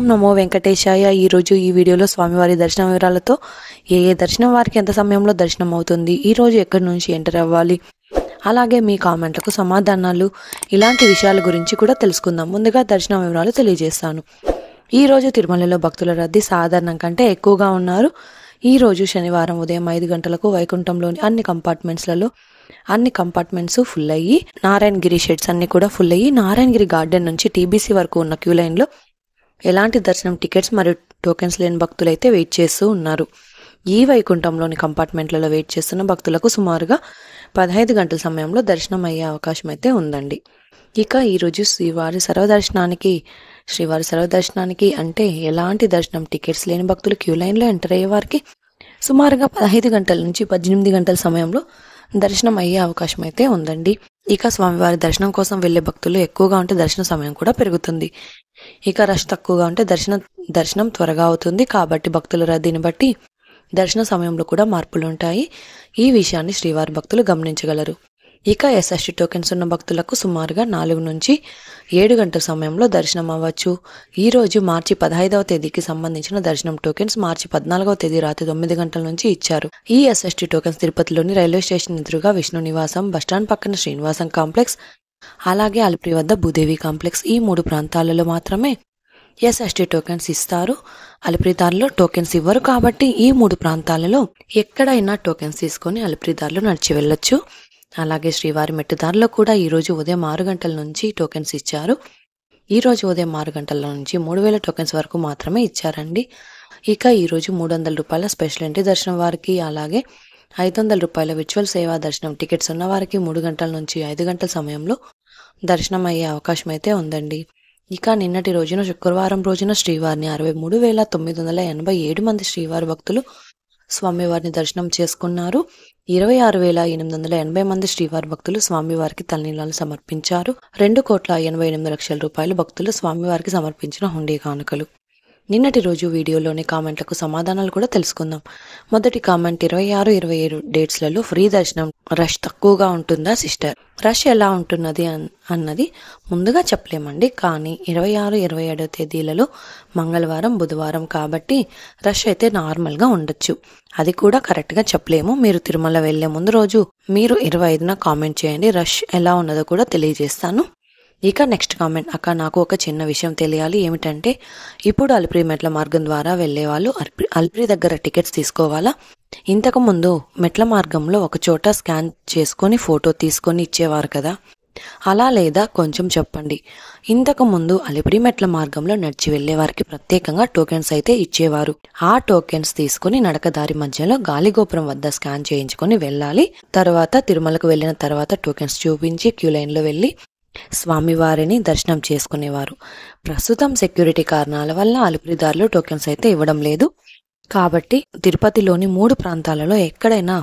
ఓం నమో వెంకటేశాయ. ఈరోజు ఈ వీడియోలో స్వామివారి దర్శన వివరాలతో ఏ దర్శనం వారికి ఎంత సమయంలో దర్శనం అవుతుంది, ఈరోజు ఎక్కడి నుంచి ఎంటర్ అవ్వాలి, అలాగే మీ కామెంట్లకు సమాధానాలు, ఇలాంటి విషయాల గురించి కూడా తెలుసుకుందాం. ముందుగా దర్శన వివరాలు తెలియజేస్తాను. ఈరోజు తిరుమలలో భక్తుల రద్దీ సాధారణం కంటే ఎక్కువగా ఉన్నారు. ఈరోజు శనివారం ఉదయం 5 గంటలకు వైకుంఠంలోని అన్ని కంపార్ట్మెంట్స్ ఫుల్ అయ్యి, నారాయణగిరి షెడ్స్ అన్ని కూడా ఫుల్ అయ్యి, నారాయణగిరి గార్డెన్ నుంచి టీబీసీ వరకు ఉన్న క్యూ లైన్లో ఎలాంటి దర్శనం టికెట్స్ మరియు టోకెన్స్ లేని భక్తులైతే వెయిట్ చేస్తూ ఉన్నారు. ఈ వైకుంఠంలోని కంపార్ట్మెంట్లలో వెయిట్ చేస్తున్న భక్తులకు సుమారుగా 15 గంటల సమయంలో దర్శనం అయ్యే అవకాశం అయితే ఉందండి. ఇక ఈరోజు శ్రీవారి సర్వదర్శనానికి అంటే ఎలాంటి దర్శనం టికెట్స్ లేని భక్తులు క్యూ లైన్లో ఎంటర్ అయ్యే వారికి సుమారుగా 15 గంటల నుంచి 18 గంటల సమయంలో దర్శనం అయ్యే అవకాశం అయితే ఉందండి. ఇక స్వామివారి దర్శనం కోసం వెళ్లే భక్తులు ఎక్కువగా ఉంటే దర్శన సమయం కూడా పెరుగుతుంది. ఇక రష్ తక్కువగా ఉంటే దర్శనం త్వరగా అవుతుంది. కాబట్టి భక్తుల రద్దీని బట్టి దర్శన సమయంలో కూడా మార్పులు ఉంటాయి. ఈ విషయాన్ని శ్రీవారి భక్తులు గమనించగలరు. ఇక ఎస్ఎస్టీ టోకెన్స్ ఉన్న భక్తులకు సుమారుగా 4 నుంచి 7 గంటల సమయంలో దర్శనం అవ్వచ్చు. ఈ రోజు మార్చి 15వ తేదీకి సంబంధించిన దర్శనం టోకెన్స్ మార్చి 14వ తేదీ రాత్రి 9 గంటల నుంచి ఇచ్చారు. ఈ ఎస్ఎస్టీ టోకెన్స్ తిరుపతిలోని రైల్వే స్టేషన్ ఎదురుగా విష్ణు నివాసం, బస్టాండ్ పక్కన శ్రీనివాసం కాంప్లెక్స్, అలాగే అలిపిరి వద్ద భూదేవి కాంప్లెక్స్, ఈ 3 ప్రాంతాలలో మాత్రమే ఎస్ఎస్టీ టోకెన్స్ ఇస్తారు. అలిపిరి దారిలో టోకెన్స్ ఇవ్వరు. కాబట్టి ఈ 3 ప్రాంతాలలో ఎక్కడైనా టోకెన్స్ తీసుకొని అలిపిరి దారిలో నడిచి వెళ్ళొచ్చు. అలాగే శ్రీవారి మెట్టుదారిలో కూడా ఈరోజు ఉదయం 6 గంటల నుంచి టోకెన్స్ ఇచ్చారు. ఈరోజు ఉదయం 6 గంటల నుంచి 3000 టోకెన్స్ వరకు మాత్రమే ఇచ్చారండి. ఇక ఈరోజు 300 రూపాయల స్పెషల్ ఎంట్రీ దర్శనం వారికి, అలాగే 500 రూపాయల విర్చువల్ సేవా దర్శనం టికెట్స్ ఉన్న వారికి 3 గంటల నుంచి 5 గంటల సమయంలో దర్శనం అయ్యే అవకాశం అయితే ఉందండి. ఇక నిన్నటి రోజున శుక్రవారం రోజున శ్రీవారిని 63,987 మంది శ్రీవారి భక్తులు స్వామివారిని దర్శనం చేసుకున్నారు. 26,880 మంది శ్రీవారి భక్తులు స్వామివారికి తలనీలాలు సమర్పించారు. 2,88,00,000 రూపాయలు భక్తులు స్వామివారికి సమర్పించిన హుండీ కానుకలు. నిన్నటి రోజు వీడియోలోని కామెంట్లకు సమాధానాలు కూడా తెలుసుకుందాం. మొదటి కామెంట్, 26, 27 డేట్స్లలో ఫ్రీ దర్శనం రష్ తక్కువగా ఉంటుందా సిస్టర్? రష్ ఎలా ఉంటున్నది అన్నది ముందుగా చెప్పలేమండి. కానీ 26, 27 తేదీలలో మంగళవారం, బుధవారం కాబట్టి రష్ అయితే నార్మల్గా ఉండొచ్చు. అది కూడా కరెక్ట్గా చెప్పలేము. మీరు తిరుమల వెళ్లే ముందు రోజు మీరు 25న కామెంట్ చేయండి. రష్ ఎలా ఉన్నదో కూడా తెలియజేస్తాను. ఇక నెక్స్ట్ కామెంట్, అక్క నాకు ఒక చిన్న విషయం తెలియాలి. ఏమిటంటే ఇప్పుడు అలిపిరి మెట్ల మార్గం ద్వారా వెళ్లే వాళ్ళు అలిపిరి దగ్గర టికెట్స్ తీసుకోవాలా? ఇంతకు ముందు మెట్ల మార్గంలో ఒక చోట స్కాన్ చేసుకొని ఫోటో తీసుకొని ఇచ్చేవారు కదా, అలా లేదా కొంచెం చెప్పండి. ఇంతకు ముందు అలిపిరి మెట్ల మార్గంలో నడిచి వెళ్లే వారికి ప్రత్యేకంగా టోకెన్స్ అయితే ఇచ్చేవారు. ఆ టోకెన్స్ తీసుకుని నడకదారి మధ్యలో గాలిగోపురం వద్ద స్కాన్ చేయించుకొని వెళ్ళాలి. తర్వాత తిరుమలకు వెళ్లిన తర్వాత టోకెన్స్ చూపించి క్యూ లైన్లో వెళ్లి స్వామివారిని దర్శనం చేసుకునేవారు. ప్రస్తుతం సెక్యూరిటీ కారణాల వల్ల అలిపిరి దారిలో టోకెన్స్ అయితే ఇవ్వడం లేదు. కాబట్టి తిరుపతిలోని 3 ప్రాంతాలలో ఎక్కడైనా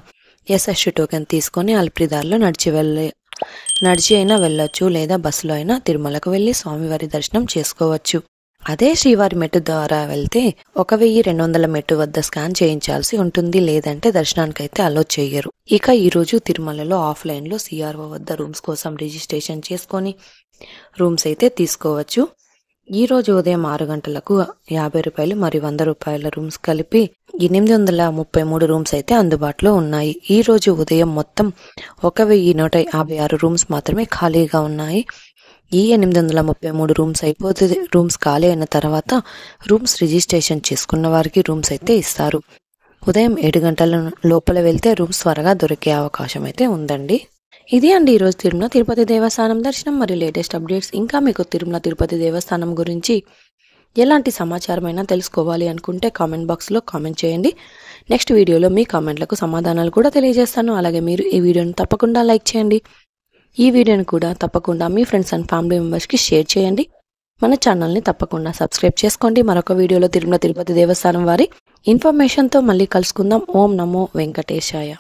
ఎస్ఎస్టీ టోకెన్ తీసుకొని అలిపిరి దారిలో నడిచి అయినా వెళ్ళొచ్చు, లేదా బస్సులో అయినా తిరుమలకు వెళ్లి స్వామివారి దర్శనం చేసుకోవచ్చు. అదే శ్రీవారి మెట్టు ద్వారా వెళ్తే 1,200 మెట్టు వద్ద స్కాన్ చేయించాల్సి ఉంటుంది, లేదంటే దర్శనానికైతే అలో చేయరు. ఇక ఈరోజు తిరుమలలో ఆఫ్లైన్లో సిఆర్ఓ వద్ద రూమ్స్ కోసం రిజిస్ట్రేషన్ చేసుకొని రూమ్స్ అయితే తీసుకోవచ్చు. ఈ రోజు ఉదయం 6 గంటలకు 50 రూపాయలు మరియు 100 రూపాయల రూమ్స్ కలిపి 833 రూమ్స్ అయితే అందుబాటులో ఉన్నాయి. ఈ రోజు ఉదయం మొత్తం 1,156 రూమ్స్ మాత్రమే ఖాళీగా ఉన్నాయి. ఈ 833 రూమ్స్ అయిపోతుంది. రూమ్స్ ఖాళీ అయిన తర్వాత రూమ్స్ రిజిస్ట్రేషన్ చేసుకున్న వారికి రూమ్స్ అయితే ఇస్తారు. ఉదయం 7 గంటల లోపల వెళ్తే రూమ్స్ త్వరగా దొరికే అవకాశం అయితే ఉందండి. ఇది అండి ఈరోజు తిరుమల తిరుపతి దేవస్థానం దర్శనం మరియు లేటెస్ట్ అప్డేట్స్. ఇంకా మీకు తిరుమల తిరుపతి దేవస్థానం గురించి ఎలాంటి సమాచారం అయినా తెలుసుకోవాలి అనుకుంటే కామెంట్ బాక్స్లో కామెంట్ చేయండి. నెక్స్ట్ వీడియోలో మీ కామెంట్లకు సమాధానాలు కూడా తెలియజేస్తాను. అలాగే మీరు ఈ వీడియోని తప్పకుండా లైక్ చేయండి. ఈ వీడియోని కూడా తప్పకుండా మీ ఫ్రెండ్స్ అండ్ ఫ్యామిలీ మెంబర్స్కి షేర్ చేయండి. మన ఛానల్ని తప్పకుండా సబ్స్క్రైబ్ చేసుకోండి. మరొక వీడియోలో తిరుమల తిరుపతి దేవస్థానం వారి ఇన్ఫర్మేషన్తో మళ్ళీ కలుసుకుందాం. ఓం నమో వెంకటేశాయ.